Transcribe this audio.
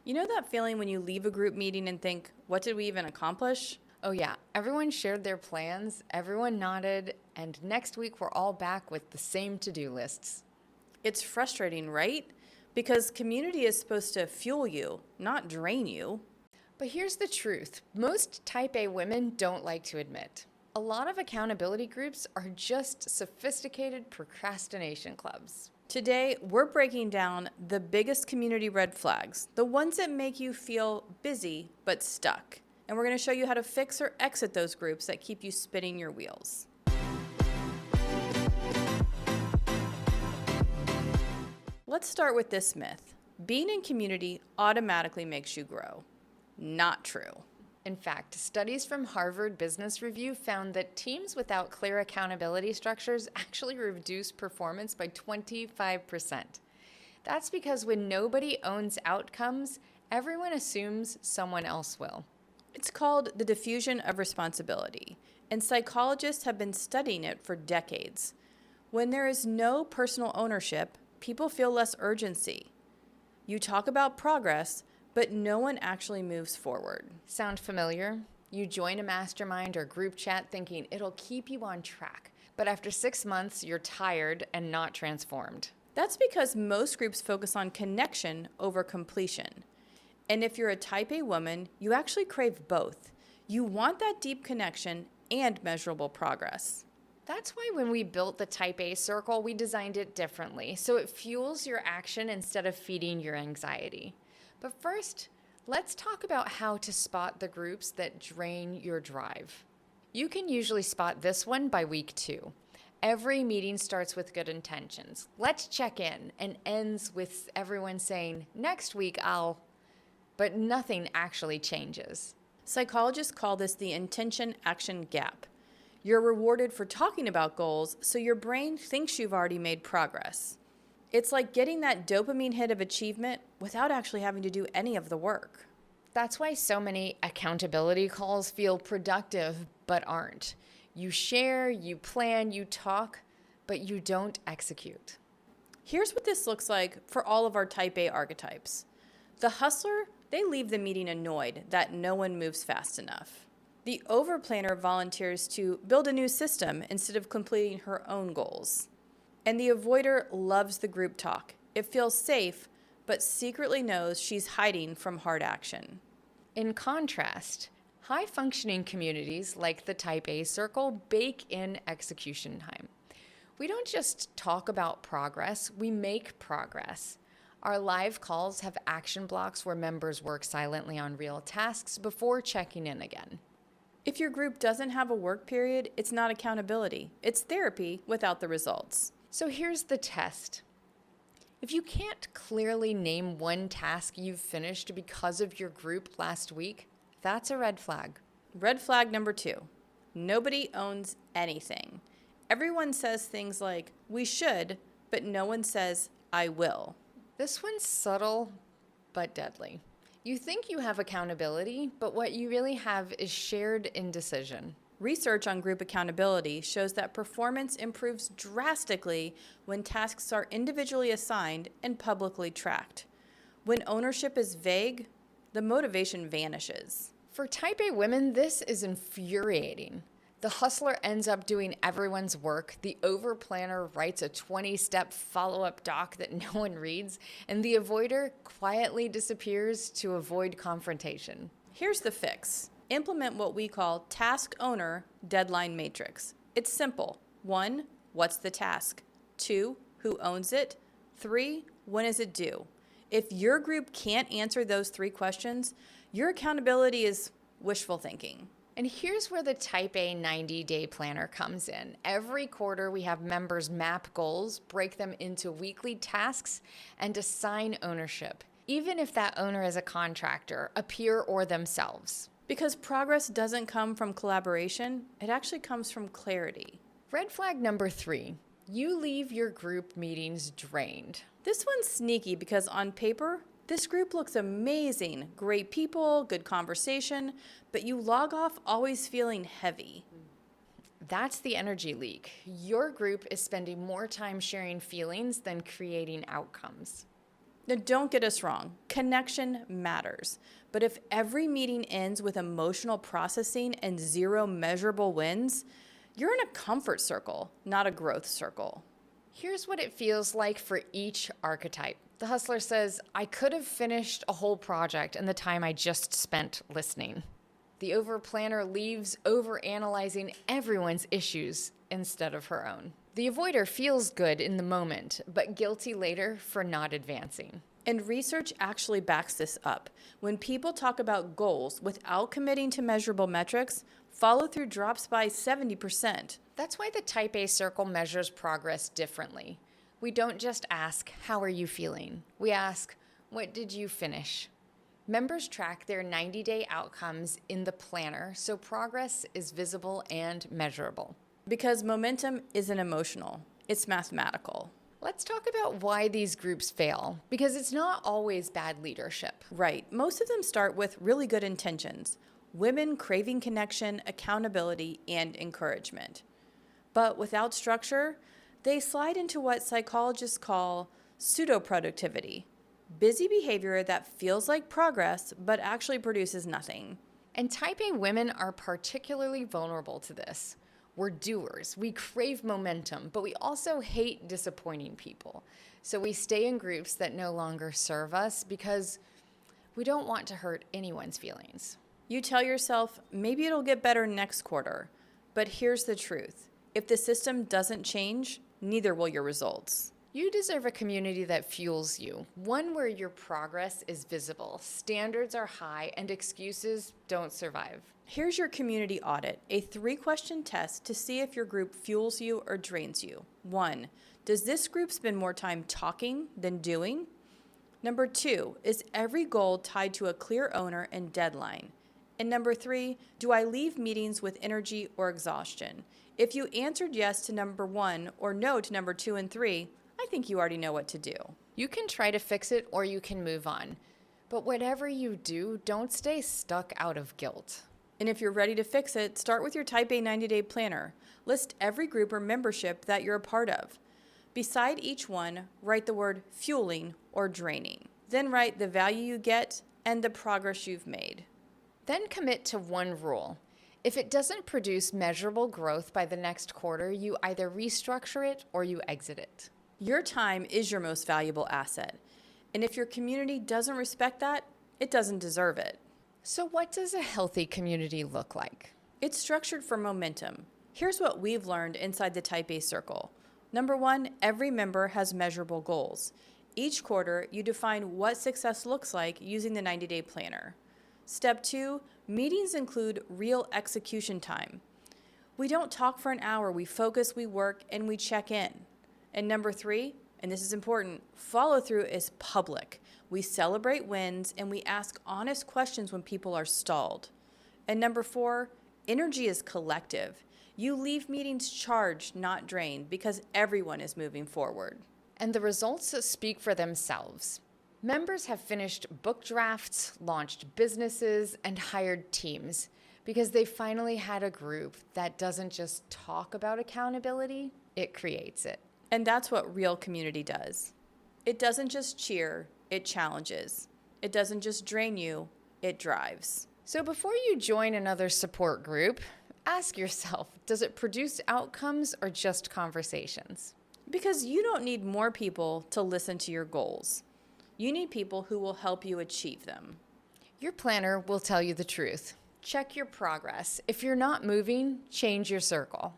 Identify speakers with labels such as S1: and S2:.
S1: You know that feeling when you leave a group meeting and think, what did we even accomplish?
S2: Oh, yeah. Everyone shared their plans, everyone nodded, and next week we're all back with the same to-do lists.
S1: It's frustrating, right? Because community is supposed to fuel you, not drain you.
S2: But here's the truth most type A women don't like to admit. A lot of accountability groups are just sophisticated procrastination clubs.
S1: Today, we're breaking down the biggest community red flags, the ones that make you feel busy but stuck. And we're going to show you how to fix or exit those groups that keep you spinning your wheels. Let's start with this myth. Being in community automatically makes you grow. Not true.
S2: In fact, studies from Harvard Business Review found that teams without clear accountability structures actually reduce performance by 25%. That's because when nobody owns outcomes, everyone assumes someone else will.
S1: It's called the diffusion of responsibility, and psychologists have been studying it for decades. When there is no personal ownership, people feel less urgency. You talk about progress, but no one actually moves forward.
S2: Sound familiar? You join a mastermind or group chat thinking it'll keep you on track, but after 6 months, you're tired and not transformed.
S1: That's because most groups focus on connection over completion. And if you're a type A woman, you actually crave both. You want that deep connection and measurable progress.
S2: That's why when we built the Type A circle, we designed it differently, so it fuels your action instead of feeding your anxiety. But first, let's talk about how to spot the groups that drain your drive. You can usually spot this one by week 2. Every meeting starts with good intentions. Let's check in, and ends with everyone saying, next week but nothing actually changes.
S1: Psychologists call this the intention-action gap. You're rewarded for talking about goals, so your brain thinks you've already made progress. It's like getting that dopamine hit of achievement without actually having to do any of the work.
S2: That's why so many accountability calls feel productive but aren't. You share, you plan, you talk, but you don't execute.
S1: Here's what this looks like for all of our type A archetypes. The hustler, they leave the meeting annoyed that no one moves fast enough. The overplanner volunteers to build a new system instead of completing her own goals. And the avoider loves the group talk. It feels safe, but secretly knows she's hiding from hard action.
S2: In contrast, high-functioning communities like the Type A circle bake in execution time. We don't just talk about progress, we make progress. Our live calls have action blocks where members work silently on real tasks before checking in again.
S1: If your group doesn't have a work period, it's not accountability. It's therapy without the results.
S2: So here's the test. If you can't clearly name one task you've finished because of your group last week, that's a red flag.
S1: Red flag number 2. Nobody owns anything. Everyone says things like, we should, but no one says, I will.
S2: This one's subtle but deadly. You think you have accountability, but what you really have is shared indecision.
S1: Research on group accountability shows that performance improves drastically when tasks are individually assigned and publicly tracked. When ownership is vague, the motivation vanishes.
S2: For Type A women, this is infuriating. The hustler ends up doing everyone's work, the overplanner writes a 20-step follow-up doc that no one reads, and the avoider quietly disappears to avoid confrontation.
S1: Here's the fix. Implement what we call task owner deadline matrix. It's simple. 1, what's the task? 2, who owns it? 3, when is it due? If your group can't answer those 3 questions, your accountability is wishful thinking.
S2: And here's where the Type A 90-day planner comes in. Every quarter, we have members map goals, break them into weekly tasks, and assign ownership, even if that owner is a contractor, a peer, or themselves.
S1: Because progress doesn't come from collaboration, it actually comes from clarity.
S2: Red flag number 3, you leave your group meetings drained.
S1: This one's sneaky because on paper, this group looks amazing. Great people, good conversation, but you log off always feeling heavy.
S2: That's the energy leak. Your group is spending more time sharing feelings than creating outcomes.
S1: Now, don't get us wrong, connection matters. But if every meeting ends with emotional processing and zero measurable wins, you're in a comfort circle, not a growth circle.
S2: Here's what it feels like for each archetype. The hustler says, I could have finished a whole project in the time I just spent listening. The overplanner leaves overanalyzing everyone's issues instead of her own. The avoider feels good in the moment, but guilty later for not advancing.
S1: And research actually backs this up. When people talk about goals without committing to measurable metrics, follow-through drops by 70%.
S2: That's why the Type A circle measures progress differently. We don't just ask, how are you feeling? We ask, what did you finish? Members track their 90-day outcomes in the planner, so progress is visible and measurable.
S1: Because momentum isn't emotional, it's mathematical.
S2: Let's talk about why these groups fail, because it's not always bad leadership.
S1: Right. Most of them start with really good intentions. Women craving connection, accountability, and encouragement. But without structure, they slide into what psychologists call pseudo-productivity. Busy behavior that feels like progress, but actually produces nothing.
S2: And Type A women are particularly vulnerable to this. We're doers. We crave momentum, but we also hate disappointing people. So we stay in groups that no longer serve us because we don't want to hurt anyone's feelings.
S1: You tell yourself, maybe it'll get better next quarter. But here's the truth. If the system doesn't change, neither will your results.
S2: You deserve a community that fuels you, one where your progress is visible, standards are high, and excuses don't survive.
S1: Here's your community audit, a 3-question test to see if your group fuels you or drains you. 1, does this group spend more time talking than doing? Number 2, is every goal tied to a clear owner and deadline? And number 3, do I leave meetings with energy or exhaustion? If you answered yes to number 1 or no to number 2 and 3, I think you already know what to do.
S2: You can try to fix it or you can move on. But whatever you do, don't stay stuck out of guilt.
S1: And if you're ready to fix it, start with your Type A 90-day planner. List every group or membership that you're a part of. Beside each one, write the word fueling or draining. Then write the value you get and the progress you've made.
S2: Then commit to one rule. If it doesn't produce measurable growth by the next quarter, you either restructure it or you exit it.
S1: Your time is your most valuable asset. And if your community doesn't respect that, it doesn't deserve it.
S2: So what does a healthy community look like?
S1: It's structured for momentum. Here's what we've learned inside the Type A circle. Number 1, every member has measurable goals. Each quarter, you define what success looks like using the 90-day planner. Step 2, meetings include real execution time. We don't talk for an hour, we focus, we work, and we check in. And number 3, and this is important, follow-through is public. We celebrate wins and we ask honest questions when people are stalled. And number 4, energy is collective. You leave meetings charged, not drained, because everyone is moving forward.
S2: And the results speak for themselves. Members have finished book drafts, launched businesses, and hired teams because they finally had a group that doesn't just talk about accountability, it creates it.
S1: And that's what real community does. It doesn't just cheer, it challenges. It doesn't just drain you, it drives.
S2: So before you join another support group, ask yourself, does it produce outcomes or just conversations?
S1: Because you don't need more people to listen to your goals. You need people who will help you achieve them.
S2: Your planner will tell you the truth. Check your progress. If you're not moving, change your circle.